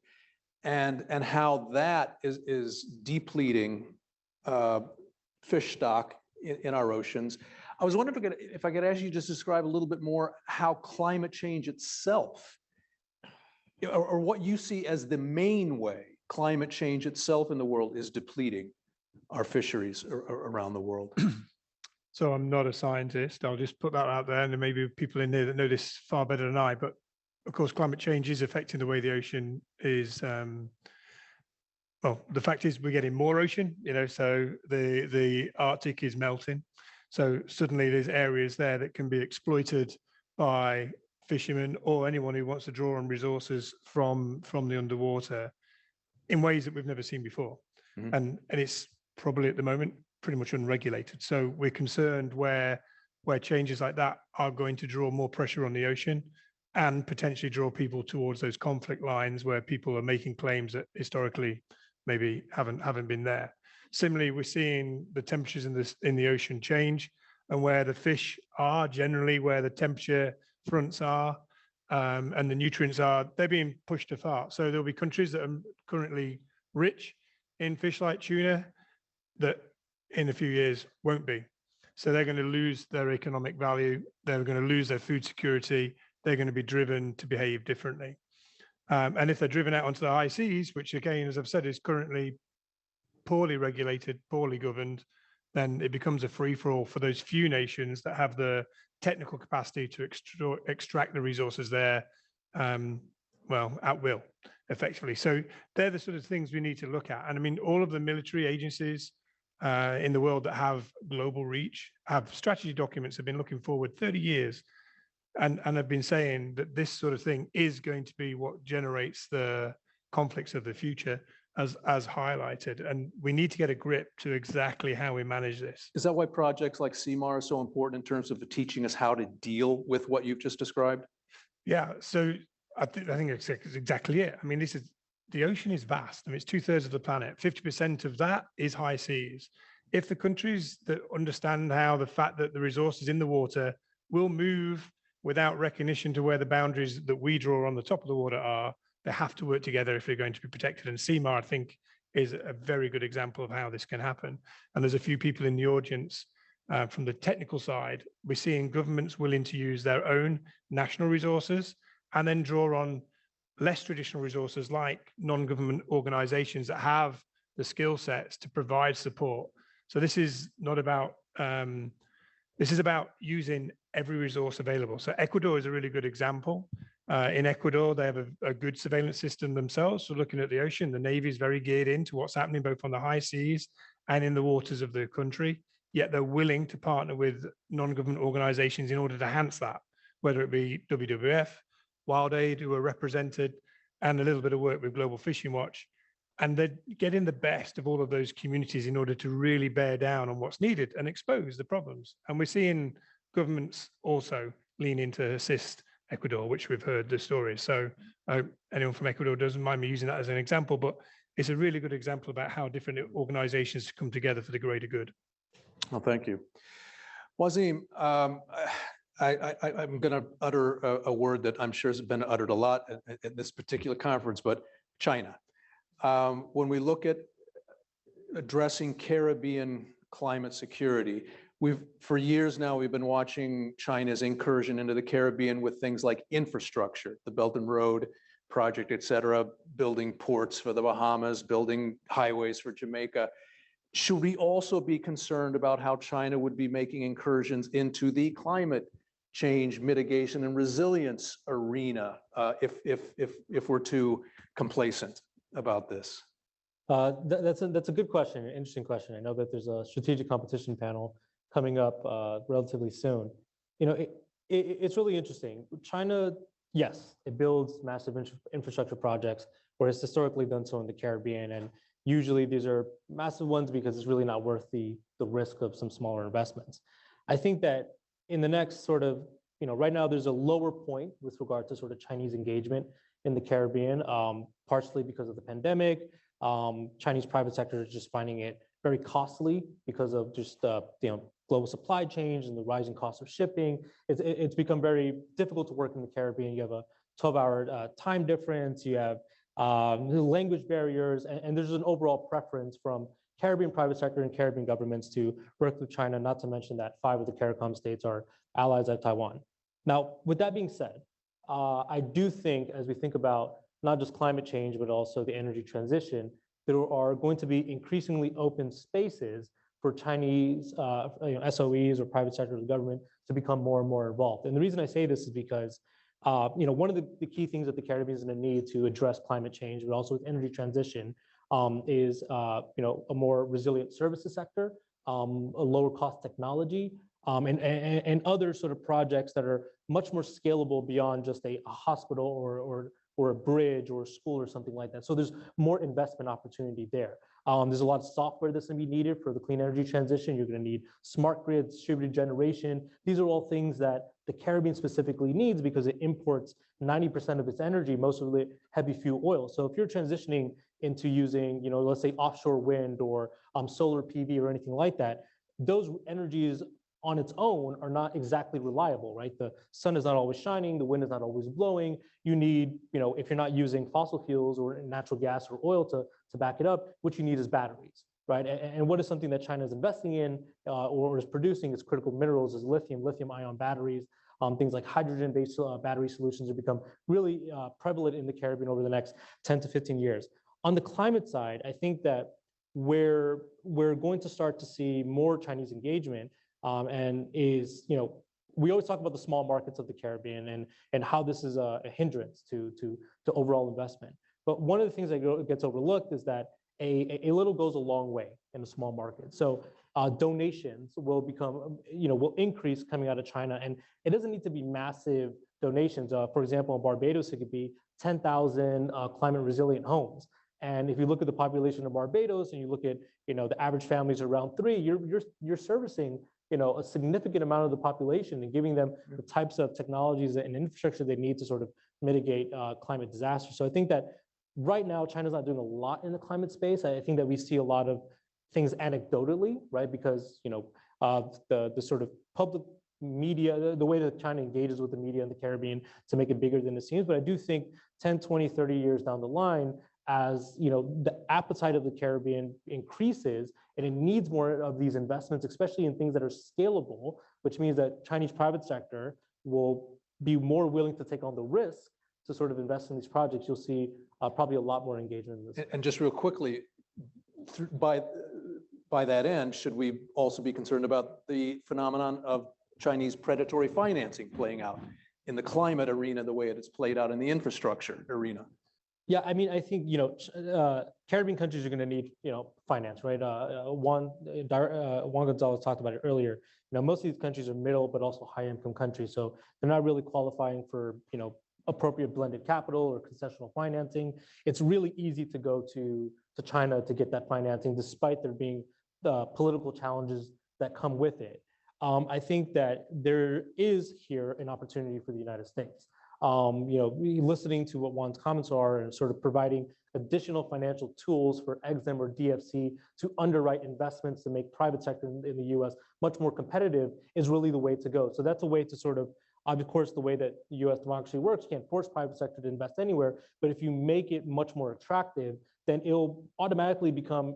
and how that is depleting fish stock in our oceans. I was wondering if I could ask you just describe a little bit more how climate change itself, or what you see as the main way climate change itself in the world is depleting our fisheries around the world. So I'm not a scientist. I'll just put that out there, and there may be people in there that know this far better than I. But of course, climate change is affecting the way the ocean is. Well, the fact is we're getting more ocean. So the Arctic is melting. So suddenly there's areas there that can be exploited by fishermen or anyone who wants to draw on resources from the underwater in ways that we've never seen before. Mhm. And it's probably at the moment pretty much unregulated. So we're concerned where changes like that are going to draw more pressure on the ocean and potentially draw people towards those conflict lines where people are making claims that historically maybe haven't been there. Similarly, we're seeing the temperatures in the ocean change, and where the fish are generally where the temperature fronts are and the nutrients are, they're being pushed afar. So there'll be countries that are currently rich in fish like tuna that in a few years won't be. So they're going to lose their economic value. They're going to lose their food security. They're going to be driven to behave differently. And if they're driven out onto the high seas, which again, as I've said, is currently poorly regulated, poorly governed, then it becomes a free-for-all for those few nations that have the technical capacity to extract the resources there, at will, effectively. So they're the sort of things we need to look at. And I mean, all of the military agencies in the world that have global reach have strategy documents have been looking forward 30 years and have been saying that this sort of thing is going to be what generates the conflicts of the future as highlighted. And we need to get a grip to exactly how we manage this. Is that why projects like CMAR are so important in terms of teaching us how to deal with what you've just described? Yeah, so I think it's exactly it. I mean, the ocean is vast. I mean, it's 2/3 of the planet. 50% of that is high seas. If the countries that understand how the fact that the resources in the water will move without recognition to where the boundaries that we draw on the top of the water are, they have to work together if they're going to be protected. And CMAR, I think, is a very good example of how this can happen. And there's a few people in the audience from the technical side. We're seeing governments willing to use their own national resources and then draw on less traditional resources like non-government organizations that have the skill sets to provide support. So this is not about, this is about using every resource available. So Ecuador is a really good example. In Ecuador, they have a good surveillance system themselves. So looking at the ocean, the Navy is very geared into what's happening both on the high seas and in the waters of the country. Yet they're willing to partner with non-government organizations in order to enhance that, whether it be WWF, Wild Aid, who are represented, and a little bit of work with Global Fishing Watch. And they're getting the best of all of those communities in order to really bear down on what's needed and expose the problems. And we're seeing governments also lean in to assist Ecuador, which we've heard the stories. So anyone from Ecuador doesn't mind me using that as an example, but it's a really good example about how different organizations come together for the greater good. Well, thank you. Wazim, I'm going to utter a word that I'm sure has been uttered a lot at this particular conference, but China. When we look at addressing Caribbean climate security, for years now, we've been watching China's incursion into the Caribbean with things like infrastructure, the Belt and Road project, et cetera, building ports for the Bahamas, building highways for Jamaica. Should we also be concerned about how China would be making incursions into the climate change mitigation and resilience arena if we're too complacent about this? That's a good question, an interesting question. I know that there's a strategic competition panel coming up relatively soon. You know, it's really interesting. China, yes, it builds massive infrastructure projects, where it's historically done so in the Caribbean. And usually these are massive ones because it's really not worth the risk of some smaller investments. I think that in the next sort of, right now there's a lower point with regard to sort of Chinese engagement in the Caribbean, partially because of the pandemic. Chinese private sector is just finding it very costly because of just global supply chains and the rising cost of shipping. It's become very difficult to work in the Caribbean. You have a 12-hour time difference. You have language barriers, and there's an overall preference from Caribbean private sector and Caribbean governments to work with China, not to mention that 5 of the CARICOM states are allies of Taiwan. Now, with that being said, I do think as we think about not just climate change, but also the energy transition, there are going to be increasingly open spaces for Chinese SOEs or private sector of the government to become more and more involved. And the reason I say this is because one of the key things that the Caribbean is going to need to address climate change, but also with energy transition, is a more resilient services sector a lower cost technology, and other sort of projects that are much more scalable beyond just a hospital or a bridge or a school or something like that. So there's more investment opportunity there. There's a lot of software that's going to be needed for the clean energy transition. You're going to need smart grid, distributed generation. These are all things that the Caribbean specifically needs because it imports 90% of its energy, most of it heavy fuel oil. So if you're transitioning into using, let's say offshore wind or solar PV or anything like that, those energies on its own are not exactly reliable, right? The sun is not always shining, the wind is not always blowing. You need, if you're not using fossil fuels or natural gas or oil to back it up, what you need is batteries, right? And what is something that China is investing in or is producing is critical minerals, is lithium-ion batteries. Things like hydrogen-based battery solutions have become really prevalent in the Caribbean over the next 10 to 15 years. On the climate side, I think that we're going to start to see more Chinese engagement and is, we always talk about the small markets of the Caribbean and how this is a hindrance to overall investment. But one of the things that gets overlooked is that a little goes a long way in a small market. So donations will become, will increase coming out of China. And it doesn't need to be massive donations. For example, in Barbados, it could be 10,000 climate resilient homes. And if you look at the population of Barbados and you look at, the average family is around 3, you're servicing, a significant amount of the population and giving them the types of technologies and infrastructure they need to sort of mitigate climate disaster. So I think that right now, China's not doing a lot in the climate space. I think that we see a lot of things anecdotally, right? Because, the sort of public media, the way that China engages with the media in the Caribbean to make it bigger than it seems. But I do think 10, 20, 30 years down the line, as the appetite of the Caribbean increases and it needs more of these investments, especially in things that are scalable, which means that Chinese private sector will be more willing to take on the risk to sort of invest in these projects. You'll see probably a lot more engagement in this. And just real quickly, by that end, should we also be concerned about the phenomenon of Chinese predatory financing playing out in the climate arena the way it has played out in the infrastructure arena? Yeah, I mean, I think, Caribbean countries are going to need, finance, right? Juan Gonzalez talked about it earlier. Most of these countries are middle, but also high income countries. So they're not really qualifying for, appropriate blended capital or concessional financing. It's really easy to go to China to get that financing, despite there being the political challenges that come with it. I think that there is here an opportunity for the United States. Listening to what Juan's comments are and sort of providing additional financial tools for EXIM or DFC to underwrite investments to make private sector in the US much more competitive is really the way to go. So that's a way to sort of course, the way that US democracy works, you can't force private sector to invest anywhere, but if you make it much more attractive, then it'll automatically become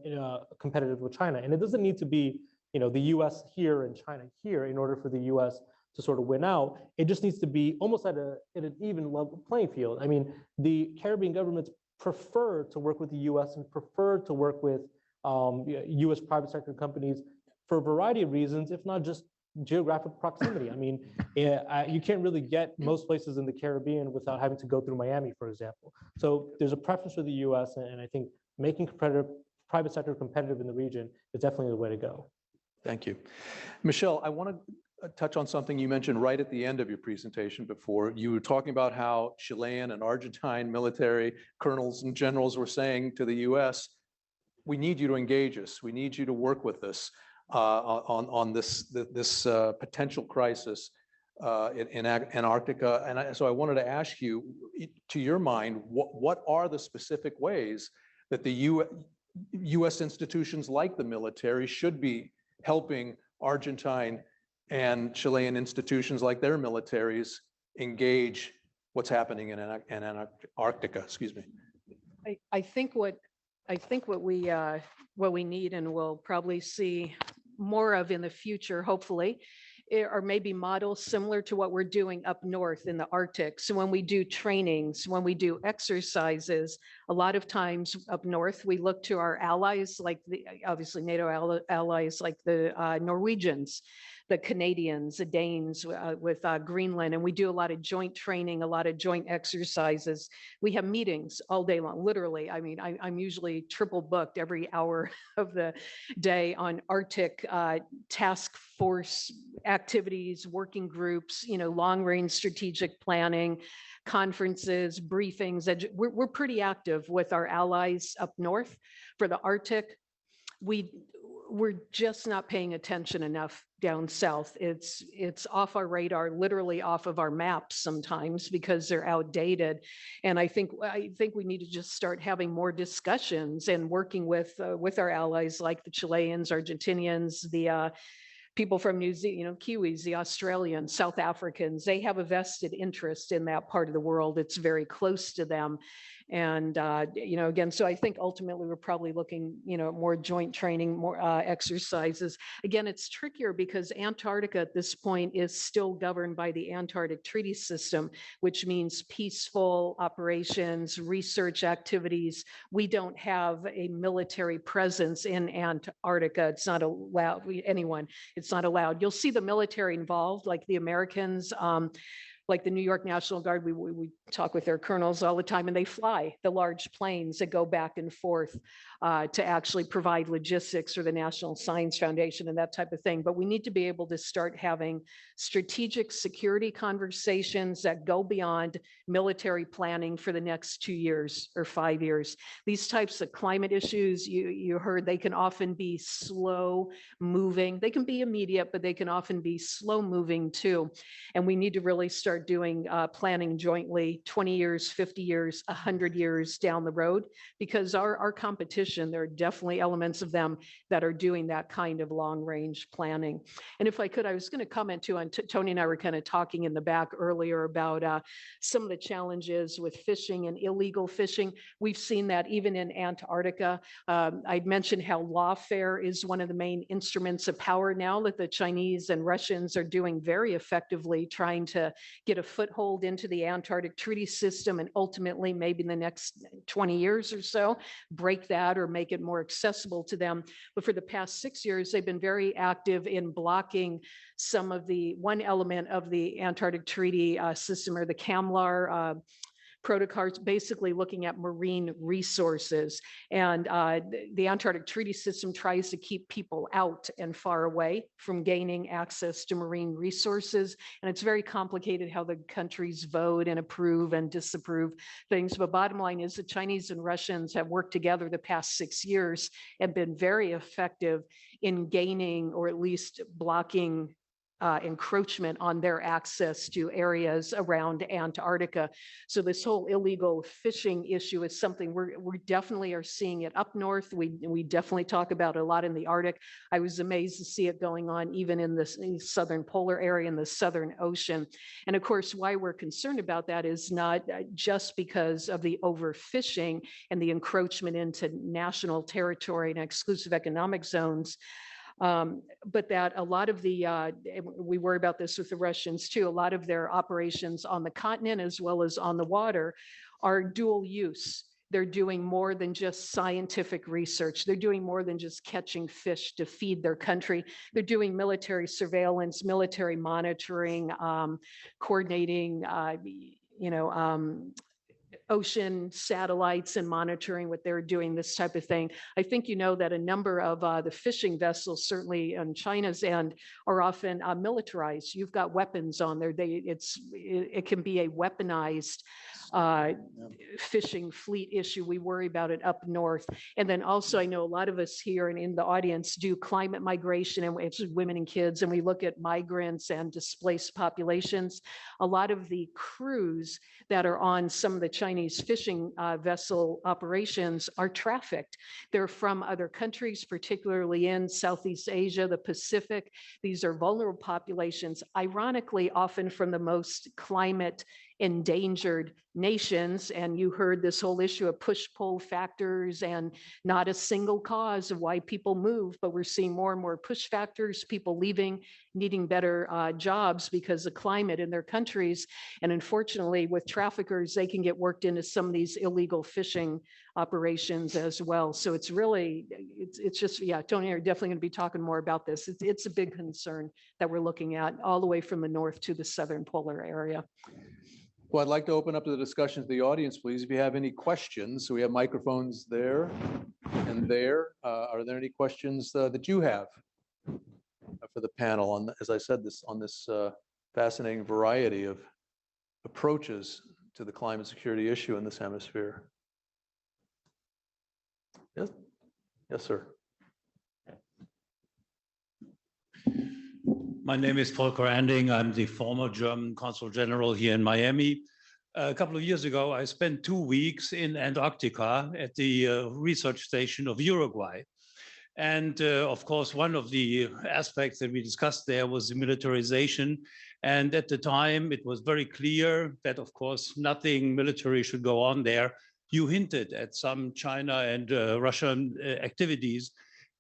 competitive with China. And it doesn't need to be, the US here and China here in order for the US to sort of win out. It just needs to be almost at an even level playing field. I mean, the Caribbean governments prefer to work with the US and prefer to work with US private sector companies for a variety of reasons, if not just geographic proximity. I mean, you can't really get most places in the Caribbean without having to go through Miami, for example. So there's a preference for the US, and I think making private sector competitive in the region is definitely the way to go. Thank you. Michele, I want to touch on something you mentioned right at the end of your presentation before. You were talking about how Chilean and Argentine military colonels and generals were saying to the US, we need you to engage us. We need you to work with us on this potential crisis in Antarctica. And so I wanted to ask you, to your mind, what are the specific ways that the US institutions like the military should be helping Argentine and Chilean institutions like their militaries engage what's happening in Antarctica? Excuse me. I think what we need and we'll probably see more of in the future, hopefully, are maybe models similar to what we're doing up north in the Arctic. So when we do trainings, when we do exercises, a lot of times up north, we look to our allies, like obviously NATO allies like the Norwegians. the Canadians, the Danes, with Greenland, and we do a lot of joint training, a lot of joint exercises. We have meetings all day long, literally. I mean, I'm usually triple booked every hour of the day on Arctic task force activities, working groups, long-range strategic planning, conferences, briefings. We're pretty active with our allies up north. For the Arctic, we're just not paying attention enough down south. It's off our radar, literally off of our maps sometimes because they're outdated. And I think we need to just start having more discussions and working with our allies like the Chileans, Argentinians, the people from New Zealand, Kiwis, the Australians, South Africans. They have a vested interest in that part of the world. It's very close to them. And, again, so I think ultimately we're probably looking, more joint training, more exercises. Again, it's trickier because Antarctica at this point is still governed by the Antarctic Treaty System, which means peaceful operations, research activities. We don't have a military presence in Antarctica. It's not allowed, it's not allowed. You'll see the military involved, like the Americans, like the New York National Guard, we talk with their colonels all the time, and they fly the large planes that go back and forth to actually provide logistics for the National Science Foundation and that type of thing. But we need to be able to start having strategic security conversations that go beyond military planning for the next 2 years or 5 years. These types of climate issues, you heard, they can often be slow moving. They can be immediate, but they can often be slow moving too. And we need to really start doing planning jointly 20 years, 50 years, 100 years down the road, because our competition, there are definitely elements of them that are doing that kind of long range planning. And if I could, I was going to comment too on Tony and I were kind of talking in the back earlier about some of the challenges with fishing and illegal fishing. We've seen that even in Antarctica. I'd mentioned how lawfare is one of the main instruments of power now that the Chinese and Russians are doing very effectively, trying to get a foothold into the Antarctic Treaty System and ultimately maybe in the next 20 years or so, break that or make it more accessible to them. But for the past 6 years, they've been very active in blocking some of the one element of the Antarctic Treaty System, or the CAMLAR protocols, basically looking at marine resources. And the Antarctic Treaty System tries to keep people out and far away from gaining access to marine resources. And it's very complicated how the countries vote and approve and disapprove things. But bottom line is the Chinese and Russians have worked together the past 6 years and been very effective in gaining, or at least blocking, encroachment on their access to areas around Antarctica. So this whole illegal fishing issue is something we definitely are seeing it up north. We definitely talk about it a lot in the Arctic. I was amazed to see it going on even in the southern polar area, in the Southern Ocean. And of course, why we're concerned about that is not just because of the overfishing and the encroachment into national territory and exclusive economic zones, but that a lot of the, we worry about this with the Russians too, a lot of their operations on the continent as well as on the water are dual use. They're doing more than just scientific research. They're doing more than just catching fish to feed their country. They're doing military surveillance, military monitoring, coordinating, ocean satellites and monitoring what they're doing, this type of thing. I think you know that a number of the fishing vessels, certainly on China's end, are often militarized. You've got weapons on there. It can be a weaponized fishing fleet issue. We worry about it up north. And then also, I know a lot of us here and in the audience do climate migration, and it's women and kids, and we look at migrants and displaced populations. A lot of the crews that are on some of the Chinese fishing vessel operations are trafficked. They're from other countries, particularly in Southeast Asia, the Pacific. These are vulnerable populations, ironically, often from the most climate endangered nations, and you heard this whole issue of push-pull factors and not a single cause of why people move, but we're seeing more and more push factors, people leaving, needing better jobs because of climate in their countries. And unfortunately, with traffickers, they can get worked into some of these illegal fishing operations as well. So it's really, it's just, yeah, Tony, are definitely going to be talking more about this. It's a big concern that we're looking at all the way from the north to the southern polar area. Well, I'd like to open up the discussion to the audience, please. If you have any questions, so we have microphones there and there. Are there any questions that you have for the panel on, as I said, on this fascinating variety of approaches to the climate security issue in this hemisphere? Yes, yes, sir. My name is Volker Anding. I'm the former German Consul General here in Miami. A couple of years ago, I spent 2 weeks in Antarctica at the research station of Uruguay. And of course, one of the aspects that we discussed there was the militarization. And at the time, it was very clear that, of course, nothing military should go on there. You hinted at some China and Russian activities.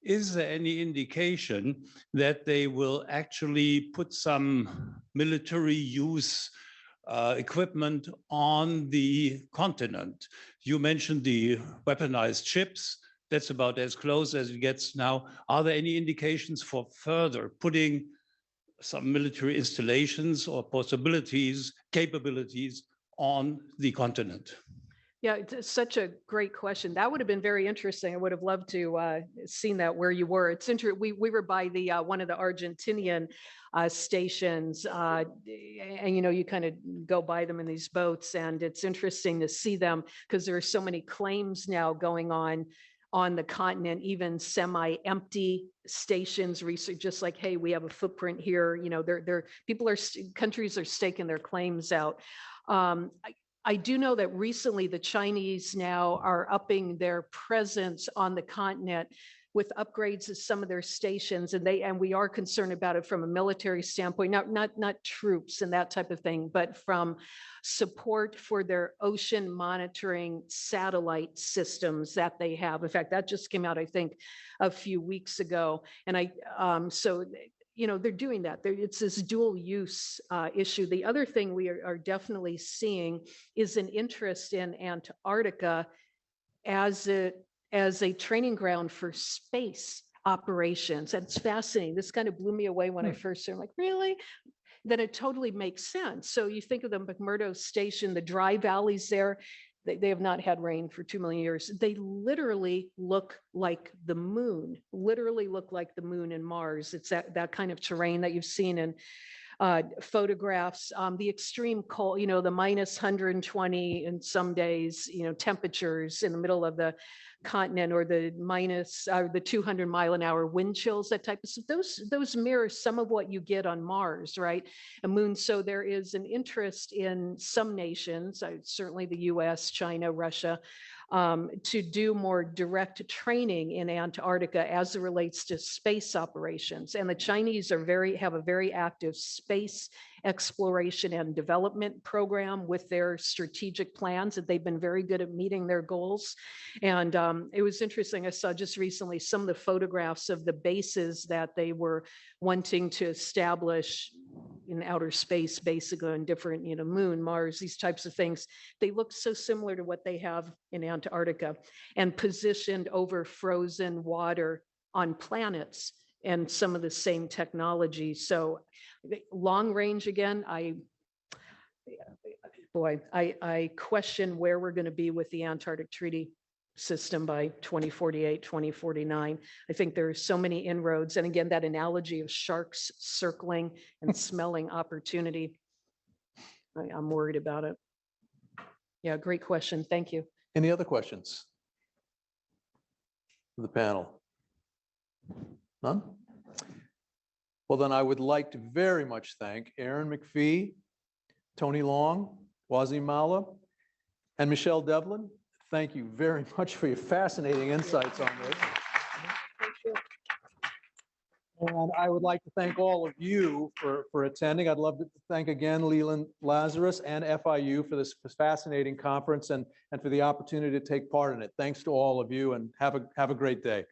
Is there any indication that they will actually put some military use equipment on the continent? You mentioned the weaponized ships. That's about as close as it gets now. Are there any indications for further putting some military installations or possibilities, capabilities on the continent? Yeah, it's such a great question. That would have been very interesting. I would have loved to seen that where you were. It's interesting. We were by the one of the Argentinian stations, and you know, you kind of go by them in these boats, and it's interesting to see them because there are so many claims now going on the continent, even semi-empty stations, research, just like, hey, we have a footprint here. You know, countries are staking their claims out. I do know that recently the Chinese now are upping their presence on the continent with upgrades of some of their stations, and we are concerned about it from a military standpoint, not troops and that type of thing, but from support for their ocean monitoring satellite systems that they have. In fact, that just came out, I think, a few weeks ago, and so. You know, they're doing that. It's this dual use issue. The other thing we are definitely seeing is an interest in Antarctica as a training ground for space operations. And it's fascinating. This kind of blew me away when I first heard, I'm like, really? Then it totally makes sense. So you think of the McMurdo Station, the dry valleys there, they have not had rain for 2 million years. They literally look like the moon, and Mars. It's that kind of terrain that you've seen in photographs. The extreme cold, you know, the minus 120 in some days, you know, temperatures in the middle of the continent, or the 200-mile-an-hour wind chills, that type of stuff. Those mirror some of what you get on Mars, right? A moon. So there is an interest in some nations, certainly the US, China, Russia, to do more direct training in Antarctica as it relates to space operations. And the Chinese have a very active space exploration and development program with their strategic plans, that they've been very good at meeting their goals. And it was interesting. I saw just recently some of the photographs of the bases that they were wanting to establish in outer space, basically on different, you know, moon, Mars, these types of things. They look so similar to what they have in Antarctica, and positioned over frozen water on planets and some of the same technology. So long range, again, I question where we're going to be with the Antarctic Treaty System by 2048, 2049. I think there are so many inroads. And again, that analogy of sharks circling and smelling opportunity, I'm worried about it. Yeah, great question. Thank you. Any other questions for the panel? None? Well, then I would like to very much thank Erin McFee, Tony Long, Wazim Mowla, and Michele Devlin. Thank you very much for your fascinating insights on this. And I would like to thank all of you for attending. I'd love to thank again Leland Lazarus and FIU for this fascinating conference and for the opportunity to take part in it. Thanks to all of you and have a great day.